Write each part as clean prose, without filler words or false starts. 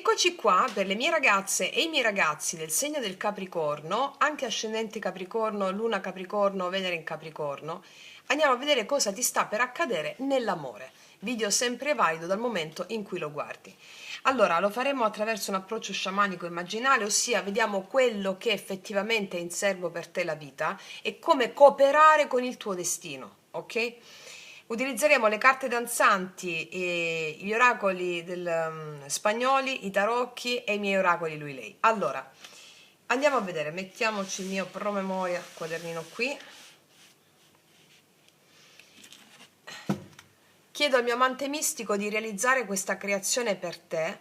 Eccoci qua per le mie ragazze e i miei ragazzi del segno del Capricorno, anche ascendente Capricorno, Luna Capricorno, Venere in Capricorno. Andiamo a vedere cosa ti sta per accadere nell'amore. Video sempre valido dal momento in cui lo guardi. Allora, lo faremo attraverso un approccio sciamanico immaginale, ossia vediamo quello che effettivamente è in serbo per te la vita e come cooperare con il tuo destino, ok? Utilizzeremo le carte danzanti, gli oracoli spagnoli, i tarocchi e i miei oracoli lui-lei. Allora, andiamo a vedere, mettiamoci il mio promemoria, quadernino qui. Chiedo al mio amante mistico di realizzare questa creazione per te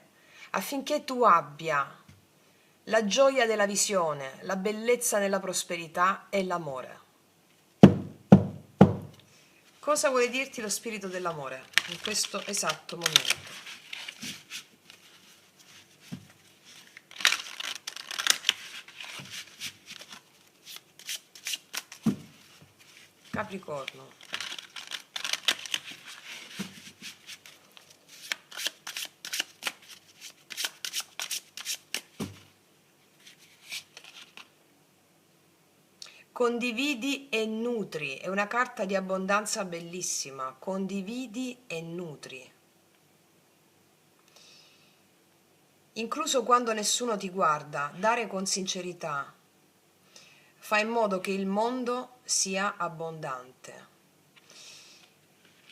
affinché tu abbia la gioia della visione, la bellezza nella prosperità e l'amore. Cosa vuole dirti lo spirito dell'amore in questo esatto momento? Capricorno. Condividi e nutri, è una carta di abbondanza bellissima, condividi e nutri. Incluso quando nessuno ti guarda, dare con sincerità, fa in modo che il mondo sia abbondante.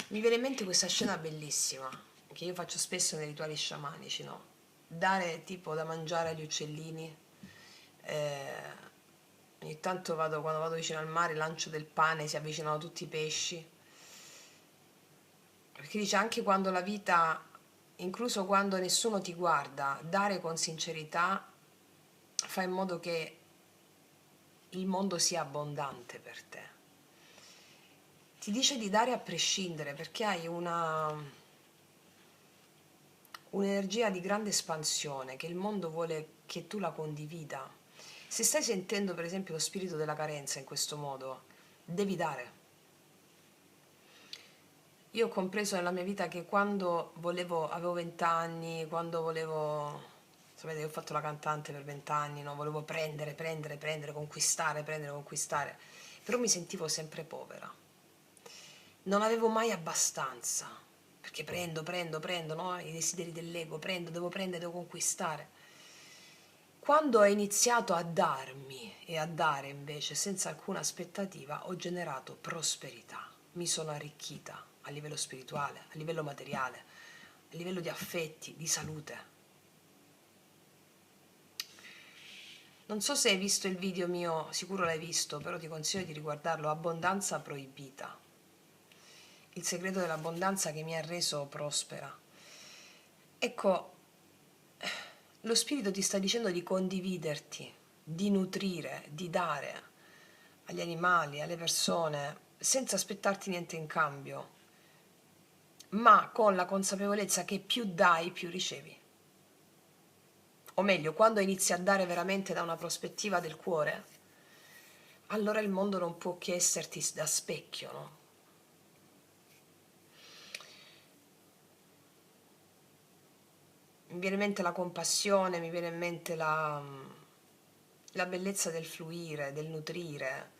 Mi viene in mente questa scena bellissima, che io faccio spesso nei rituali sciamanici, no? Dare tipo da mangiare agli uccellini, ogni tanto quando vado vicino al mare lancio del pane, si avvicinano tutti i pesci, perché dice anche quando la vita, incluso quando nessuno ti guarda, dare con sincerità fa in modo che il mondo sia abbondante per te. Ti dice di dare a prescindere perché hai un'energia di grande espansione che il mondo vuole che tu la condivida. Se stai sentendo per esempio lo spirito della carenza in questo modo, devi dare. Io ho compreso nella mia vita che quando avevo 20 anni, quando sapete, io ho fatto la cantante per 20 anni, no? Volevo prendere, conquistare, però mi sentivo sempre povera. Non avevo mai abbastanza, perché prendo, no? I desideri dell'ego, devo prendere, devo conquistare. Quando ho iniziato a darmi e a dare invece senza alcuna aspettativa, ho generato prosperità, mi sono arricchita a livello spirituale, a livello materiale, a livello di affetti, di salute. Non so se hai visto il video mio, sicuro l'hai visto, però ti consiglio di riguardarlo, Abbondanza proibita. Il segreto dell'abbondanza che mi ha reso prospera. Ecco, lo spirito ti sta dicendo di condividerti, di nutrire, di dare agli animali, alle persone, senza aspettarti niente in cambio, ma con la consapevolezza che più dai, più ricevi. O meglio, quando inizi a dare veramente da una prospettiva del cuore, allora il mondo non può che esserti da specchio, no? Mi viene in mente la compassione, mi viene in mente la bellezza del fluire, del nutrire.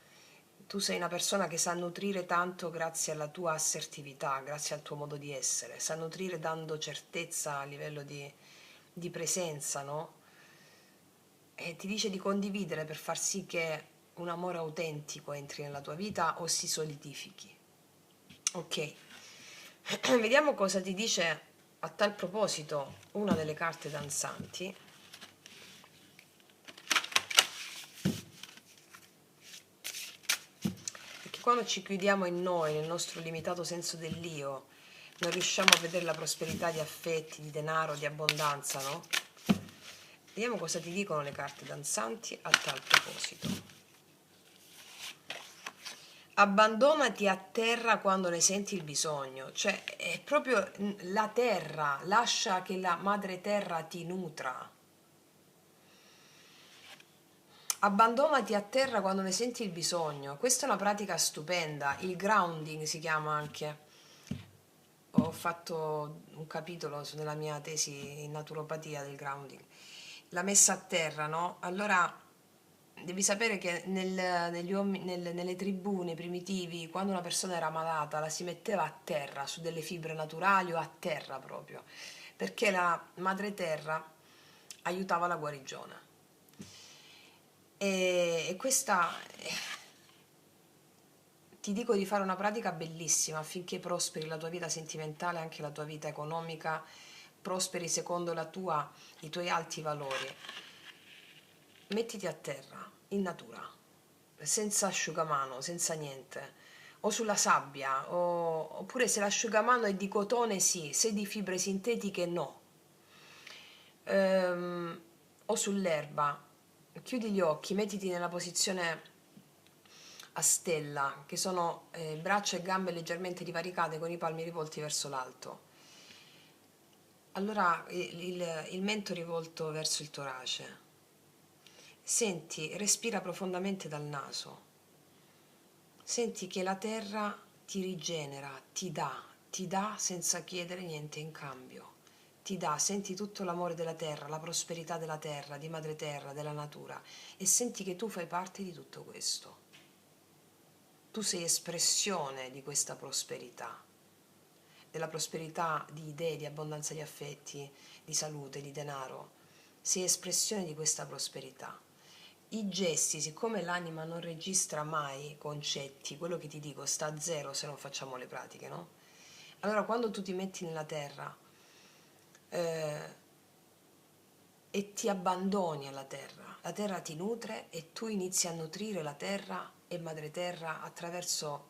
Tu sei una persona che sa nutrire tanto grazie alla tua assertività, grazie al tuo modo di essere, sa nutrire dando certezza a livello di presenza, no? E ti dice di condividere per far sì che un amore autentico entri nella tua vita o si solidifichi. Ok, vediamo cosa ti dice a tal proposito una delle carte danzanti. Perché quando ci chiudiamo in noi, nel nostro limitato senso dell'io, non riusciamo a vedere la prosperità di affetti, di denaro, di abbondanza, no? Vediamo cosa ti dicono le carte danzanti a tal proposito. Abbandonati a terra quando ne senti il bisogno, cioè è proprio la terra, lascia che la madre terra ti nutra. Abbandonati a terra quando ne senti il bisogno, questa è una pratica stupenda, il grounding si chiama anche, o ho fatto un capitolo nella mia tesi in naturopatia del grounding, la messa a terra, no? Allora devi sapere che nelle tribù, nei primitivi, quando una persona era malata, la si metteva a terra, su delle fibre naturali o a terra proprio, perché la madre terra aiutava la guarigione. E questa ti dico di fare una pratica bellissima affinché prosperi la tua vita sentimentale e anche la tua vita economica, prosperi secondo i tuoi alti valori. Mettiti a terra, in natura, senza asciugamano, senza niente, o sulla sabbia, oppure se l'asciugamano è di cotone sì, se di fibre sintetiche no. O sull'erba, chiudi gli occhi, mettiti nella posizione a stella, che sono braccia e gambe leggermente divaricate con i palmi rivolti verso l'alto. Allora il mento rivolto verso il torace. Senti, respira profondamente dal naso. Senti che la terra ti rigenera, ti dà senza chiedere niente in cambio. Ti dà, senti tutto l'amore della terra, la prosperità della terra, di madre terra, della natura, e senti che tu fai parte di tutto questo. Tu sei espressione di questa prosperità, della prosperità di idee, di abbondanza di affetti, di salute, di denaro. Sei espressione di questa prosperità. I gesti, siccome l'anima non registra mai concetti, quello che ti dico sta a zero se non facciamo le pratiche, no? Allora quando tu ti metti nella terra eh, e ti abbandoni alla terra, la terra ti nutre e tu inizi a nutrire la terra e madre terra attraverso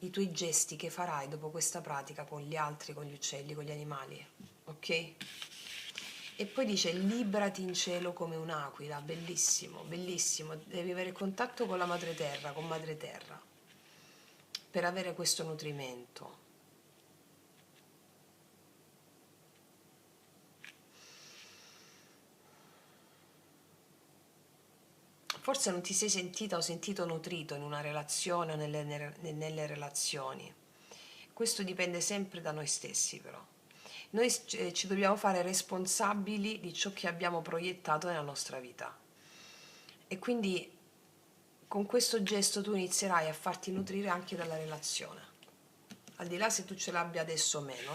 i tuoi gesti che farai dopo questa pratica con gli altri, con gli uccelli, con gli animali, ok? E poi dice liberati in cielo come un'aquila, bellissimo, bellissimo, devi avere contatto con la madre terra, con madre terra, per avere questo nutrimento. Forse non ti sei sentita o sentito nutrito in una relazione o nelle relazioni. Questo dipende sempre da noi stessi però. Noi ci dobbiamo fare responsabili di ciò che abbiamo proiettato nella nostra vita. E quindi con questo gesto tu inizierai a farti nutrire anche dalla relazione. Al di là se tu ce l'abbia adesso o meno,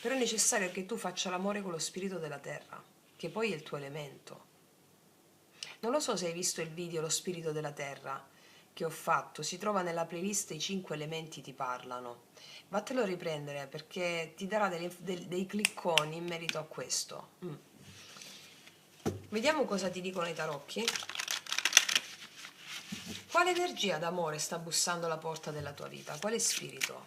Però è necessario che tu faccia l'amore con lo spirito della terra, che poi è il tuo elemento. Non lo so se hai visto il video Lo spirito della terra che ho fatto, si trova nella playlist I 5 elementi ti parlano. Vattelo a riprendere perché ti darà dei clicconi in merito a questo. Vediamo cosa ti dicono i tarocchi. Quale energia d'amore sta bussando alla porta della tua vita? Quale spirito?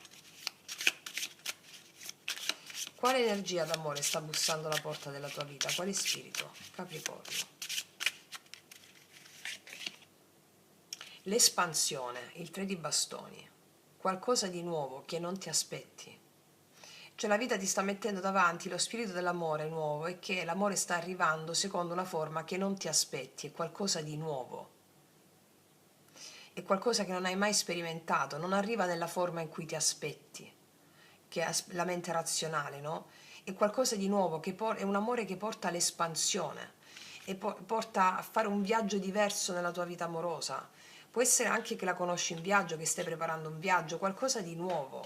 Quale energia d'amore sta bussando alla porta della tua vita? Quale spirito? Capricorno. L'espansione, il 3 di bastoni, qualcosa di nuovo che non ti aspetti. Cioè la vita ti sta mettendo davanti lo spirito dell'amore nuovo e che l'amore sta arrivando secondo una forma che non ti aspetti, è qualcosa di nuovo. È qualcosa che non hai mai sperimentato, non arriva nella forma in cui ti aspetti, che è la mente razionale, no? È qualcosa di nuovo, è un amore che porta all'espansione e porta a fare un viaggio diverso nella tua vita amorosa. Può essere anche che la conosci in viaggio, che stai preparando un viaggio, qualcosa di nuovo,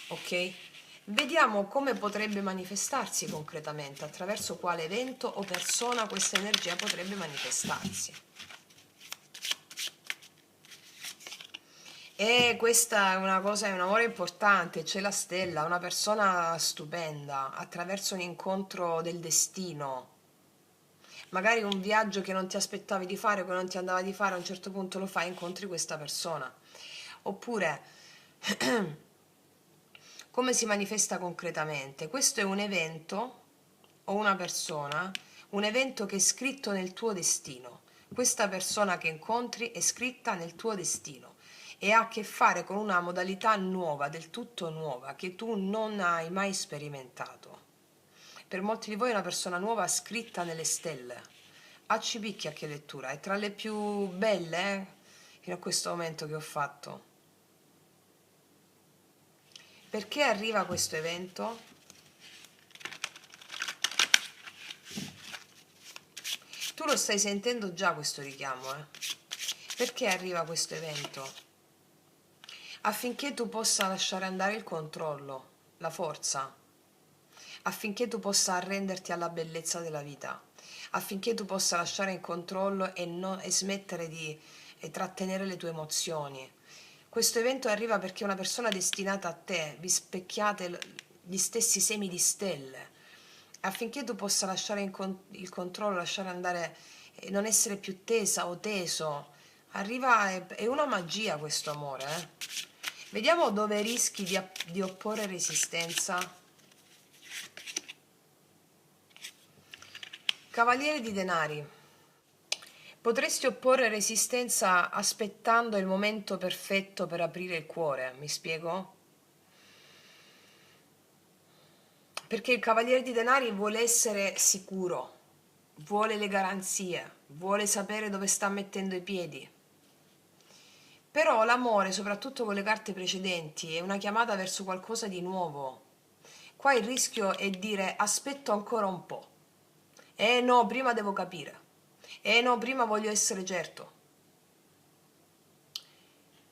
ok? Vediamo come potrebbe manifestarsi concretamente, attraverso quale evento o persona questa energia potrebbe manifestarsi. E questa è una cosa, è un amore importante, c'è la stella, una persona stupenda, attraverso un incontro del destino. Magari un viaggio che non ti aspettavi di fare, che non ti andava di fare, a un certo punto lo fai e incontri questa persona. Oppure, come si manifesta concretamente? Questo è un evento o una persona, un evento che è scritto nel tuo destino. Questa persona che incontri è scritta nel tuo destino e ha a che fare con una modalità nuova, del tutto nuova, che tu non hai mai sperimentato. Per molti di voi è una persona nuova scritta nelle stelle. Acci picchia che lettura, è tra le più belle fino a questo momento che ho fatto. Perché arriva questo evento? Tu lo stai sentendo già questo richiamo, Perché arriva questo evento? Affinché tu possa lasciare andare il controllo, la forza, affinché tu possa arrenderti alla bellezza della vita, affinché tu possa lasciare il controllo e smettere di trattenere le tue emozioni. Questo evento arriva perché una persona destinata a te, vi specchiate gli stessi semi di stelle, affinché tu possa lasciare il controllo, lasciare andare, non essere più tesa o teso. Arriva, è una magia questo amore, Vediamo dove rischi di opporre resistenza. Cavaliere di denari. Potresti opporre resistenza aspettando il momento perfetto per aprire il cuore, mi spiego? Perché il Cavaliere di denari vuole essere sicuro, vuole le garanzie, vuole sapere dove sta mettendo i piedi. Però l'amore, soprattutto con le carte precedenti, è una chiamata verso qualcosa di nuovo. Qua il rischio è dire aspetto ancora un po'. No, prima devo capire. No, prima voglio essere certo.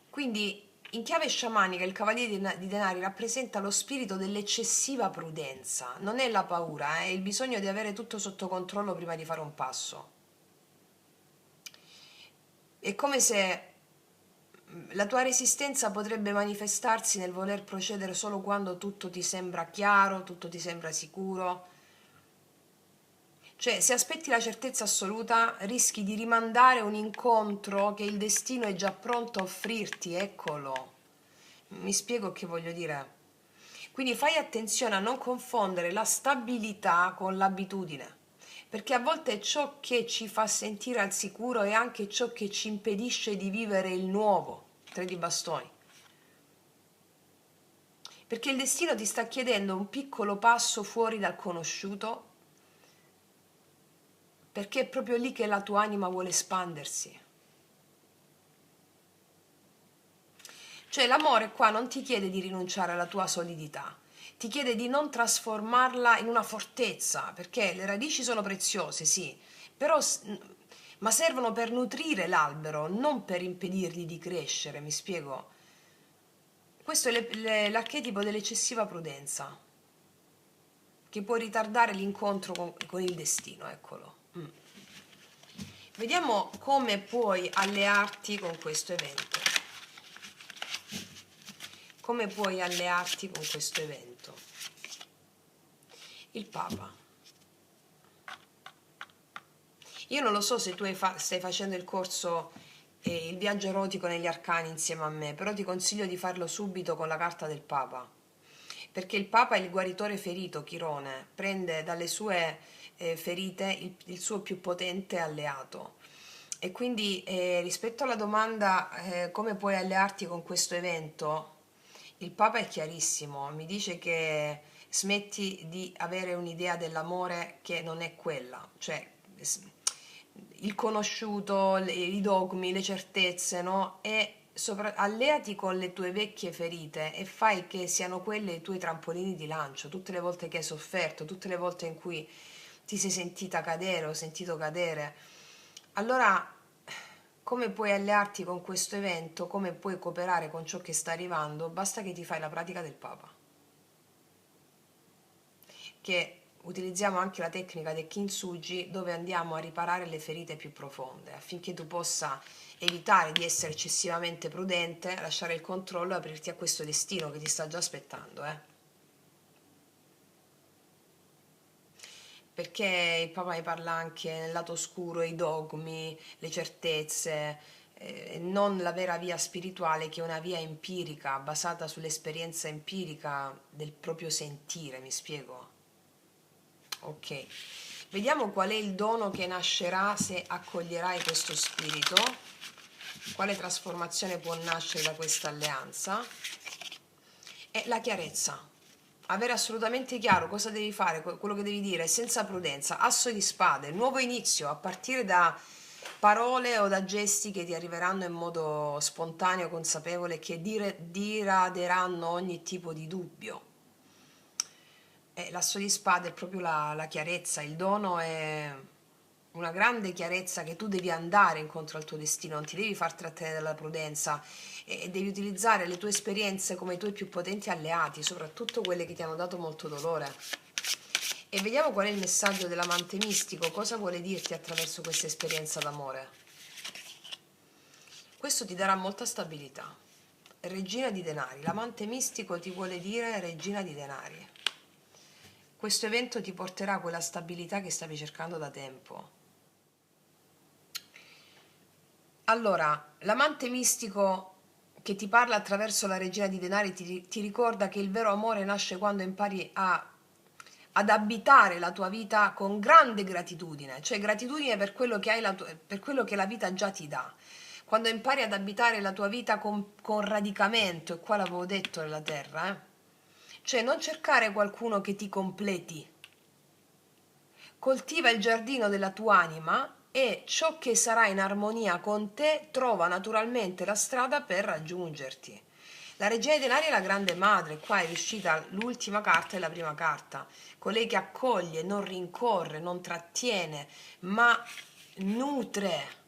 Quindi in chiave sciamanica il Cavaliere di denari rappresenta lo spirito dell'eccessiva prudenza, non è la paura, è il bisogno di avere tutto sotto controllo prima di fare un passo. È come se la tua resistenza potrebbe manifestarsi nel voler procedere solo quando tutto ti sembra chiaro, tutto ti sembra sicuro. Cioè, se aspetti la certezza assoluta, rischi di rimandare un incontro che il destino è già pronto a offrirti, eccolo. Mi spiego che voglio dire. Quindi fai attenzione a non confondere la stabilità con l'abitudine, perché a volte è ciò che ci fa sentire al sicuro è anche ciò che ci impedisce di vivere il nuovo. Tre di bastoni. Perché il destino ti sta chiedendo un piccolo passo fuori dal conosciuto, perché è proprio lì che la tua anima vuole espandersi. Cioè l'amore qua non ti chiede di rinunciare alla tua solidità, ti chiede di non trasformarla in una fortezza, perché le radici sono preziose, sì, però ma servono per nutrire l'albero, non per impedirgli di crescere, mi spiego? Questo è l'archetipo dell'eccessiva prudenza, che può ritardare l'incontro con il destino, eccolo. Vediamo come puoi allearti con questo evento. Come puoi allearti con questo evento? Il Papa. Io non lo so se tu stai facendo il corso il viaggio erotico negli arcani insieme a me, però ti consiglio di farlo subito con la carta del Papa, perché il Papa è il guaritore ferito, Chirone, prende dalle sue ferite il suo più potente alleato. E quindi rispetto alla domanda come puoi allearti con questo evento, il Papa è chiarissimo, mi dice che smetti di avere un'idea dell'amore che non è quella, cioè il conosciuto, i dogmi, le certezze, no? E alleati con le tue vecchie ferite e fai che siano quelle i tuoi trampolini di lancio, tutte le volte che hai sofferto, tutte le volte in cui ti sei sentita cadere o sentito cadere. Allora, come puoi allearti con questo evento, come puoi cooperare con ciò che sta arrivando, basta che ti fai la pratica del Papa, che utilizziamo anche la tecnica del kintsugi, dove andiamo a riparare le ferite più profonde affinché tu possa evitare di essere eccessivamente prudente, lasciare il controllo e aprirti a questo destino che ti sta già aspettando, perché il Papa ne parla anche nel lato oscuro, i dogmi, le certezze, non la vera via spirituale, che è una via empirica basata sull'esperienza empirica del proprio sentire, mi spiego? Ok, vediamo qual è il dono che nascerà se accoglierai questo spirito, quale trasformazione può nascere da questa alleanza. È la chiarezza, avere assolutamente chiaro cosa devi fare, quello che devi dire, senza prudenza, asso di spade, nuovo inizio a partire parole o da gesti che ti arriveranno in modo spontaneo, consapevole, che diraderanno ogni tipo di dubbio. L'asso di spade è proprio la chiarezza, il dono è una grande chiarezza che tu devi andare incontro al tuo destino, non ti devi far trattenere dalla prudenza e devi utilizzare le tue esperienze come i tuoi più potenti alleati, soprattutto quelle che ti hanno dato molto dolore. E vediamo qual è il messaggio dell'amante mistico, cosa vuole dirti attraverso questa esperienza d'amore. Questo ti darà molta stabilità. Regina di denari, l'amante mistico ti vuole dire regina di denari. Questo evento ti porterà quella stabilità che stavi cercando da tempo. Allora, l'amante mistico che ti parla attraverso la regina di denari ti ricorda che il vero amore nasce quando impari ad abitare la tua vita con grande gratitudine, cioè gratitudine per quello che hai per quello che la vita già ti dà. Quando impari ad abitare la tua vita con radicamento, e qua l'avevo detto nella terra, cioè non cercare qualcuno che ti completi. Coltiva il giardino della tua anima e ciò che sarà in armonia con te trova naturalmente la strada per raggiungerti. La regina dei denari è la grande madre, qua è riuscita l'ultima carta e la prima carta, colei che accoglie, non rincorre, non trattiene, ma nutre.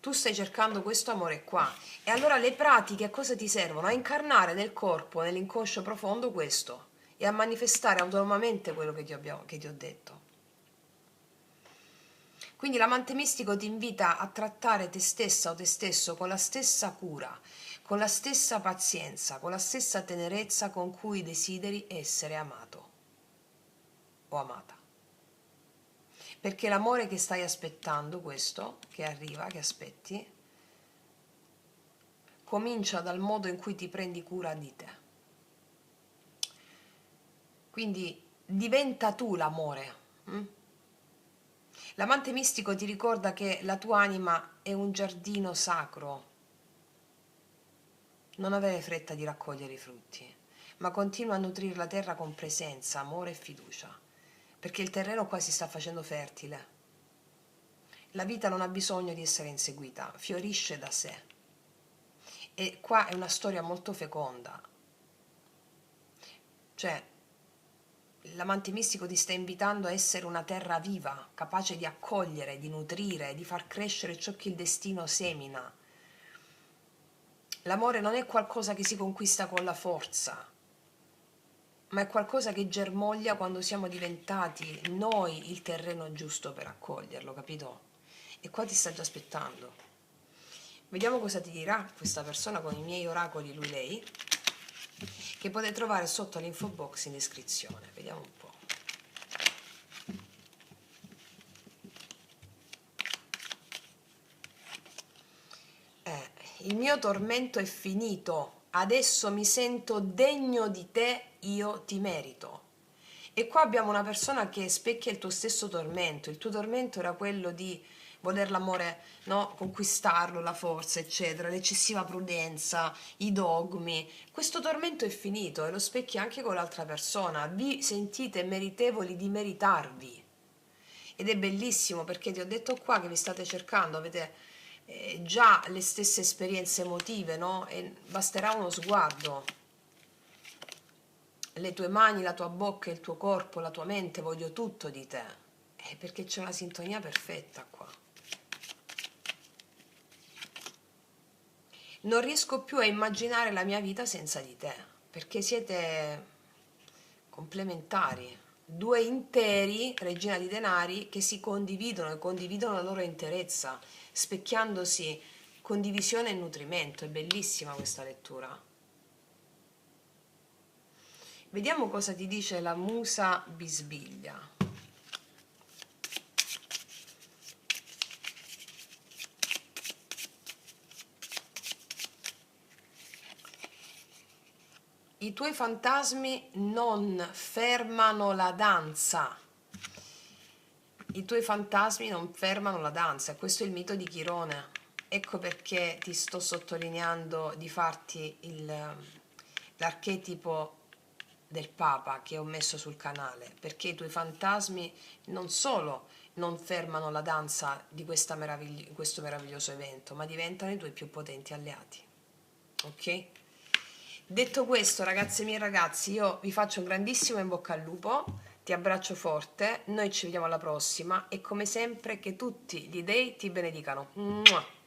Tu stai cercando questo amore qua. E allora le pratiche a cosa ti servono? A incarnare nel corpo, nell'inconscio profondo questo e a manifestare autonomamente quello che ti ho detto. Quindi l'amante mistico ti invita a trattare te stessa o te stesso con la stessa cura, con la stessa pazienza, con la stessa tenerezza con cui desideri essere amato o amata. Perché l'amore che stai aspettando, questo, che arriva, che aspetti, comincia dal modo in cui ti prendi cura di te. Quindi diventa tu l'amore. L'amante mistico ti ricorda che la tua anima è un giardino sacro. Non avere fretta di raccogliere i frutti, ma continua a nutrire la terra con presenza, amore e fiducia, perché il terreno qua si sta facendo fertile. La vita non ha bisogno di essere inseguita, fiorisce da sé. E qua è una storia molto feconda. Cioè, l'amante mistico ti sta invitando a essere una terra viva, capace di accogliere, di nutrire, di far crescere ciò che il destino semina. L'amore non è qualcosa che si conquista con la forza, ma è qualcosa che germoglia quando siamo diventati noi il terreno giusto per accoglierlo, capito? E qua ti sta già aspettando. Vediamo cosa ti dirà questa persona con i miei oracoli, lui-lei, che potete trovare sotto l'info box in descrizione. Vediamo un po'. Il mio tormento è finito, adesso mi sento degno di te, io ti merito. E qua abbiamo una persona che specchia il tuo stesso tormento. Il tuo tormento era quello di voler l'amore, no? Conquistarlo, la forza, eccetera, l'eccessiva prudenza, i dogmi. Questo tormento è finito e lo specchia anche con l'altra persona. Vi sentite meritevoli di meritarvi. Ed è bellissimo perché ti ho detto qua che vi state cercando, avete già le stesse esperienze emotive, no? E basterà uno sguardo. Le tue mani, la tua bocca, il tuo corpo, la tua mente, voglio tutto di te. Perché c'è una sintonia perfetta qua. Non riesco più a immaginare la mia vita senza di te, perché siete complementari. Due interi, regina di denari, che si condividono e condividono la loro interezza, specchiandosi condivisione e nutrimento. È bellissima questa lettura. Vediamo cosa ti dice la musa Bisbiglia. I tuoi fantasmi non fermano la danza. I tuoi fantasmi non fermano la danza. Questo è il mito di Chirone. Ecco perché ti sto sottolineando di farti l'archetipo del Papa che ho messo sul canale, perché i tuoi fantasmi non solo non fermano la danza di questo meraviglioso evento, ma diventano i tuoi più potenti alleati. Ok? Detto questo, ragazze mie e ragazzi, io vi faccio un grandissimo in bocca al lupo, ti abbraccio forte, noi ci vediamo alla prossima e come sempre che tutti gli dei ti benedicano. Mua!